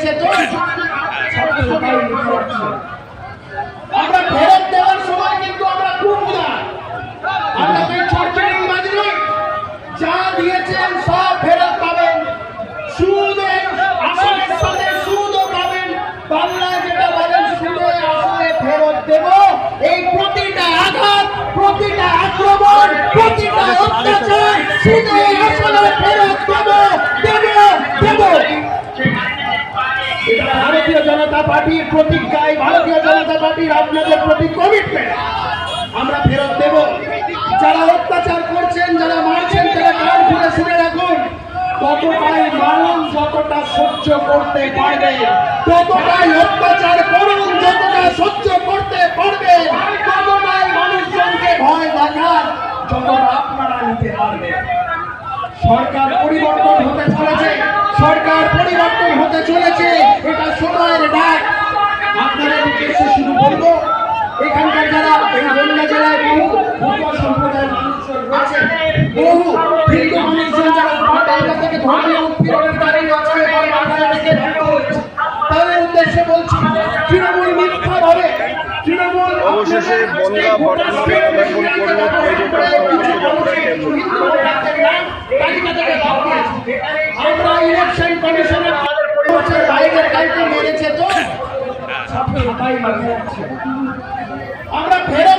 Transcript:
মেরেছে তো আমরা ফেরত দেওয়ার সময় কিন্তু আমরা খুব উদার, আমরা এই চরচড়ি বাজরি যা দিয়েছেন সব ফেরত পাবেন, সুদ আসলের সাথে সুদও পাবেন, বাংলায় যেটা বলেন সুদে আসলে ফেরত দেব। এই প্রতিটা আঘাত, প্রতিটা আক্রমণ, প্রতিটা অত্যাচার সুদে আসলে ফেরত দেব। এটা ভারতীয় জনতা পার্টির প্রতিজ্ঞায়, ভারতীয় জনতা পার্টির আপনাদের প্রতি কমিটমেন্ট, আমরা ফেরত দেব। যারা অত্যাচার করছেন, যারা মারছেন, যারা কান খুলে শুনে রাখুন, ততটাই মানুষ যতটা সহ্য করতে পারবে, ততটাই অত্যাচার করুন, যতটা সহ্য করতে পারবে, ততটাই মানুষজনকে ভয় দেখান যতটা আপনারা নিতে পারবেন। সরকার পরিবর্তন হতে চলেছে, সরকার পরিবর্তন হতে চলেছে, এটা সময়ের ডাক। আপনাদের উদ্দেশ্যে শুরু করবো, এখানকার যারা এই বন্যা জেলায় বহু সম্প্রদায়ের মানুষজন রয়েছে, বহু হিন্দু মানুষজন যারা বাংলা থেকে ধর্মীয় উৎপীড়নের দাঁড়িয়ে আছে, তাদের উদ্দেশ্যে বলছি, তৃণমূল মিথ্যাভাবে, তৃণমূল অবশেষে বন্যা বর্তমানে আমরা ইলেকশন কমিশনের বাইরের কাউকে মেরেছে তো আমরা ফেরত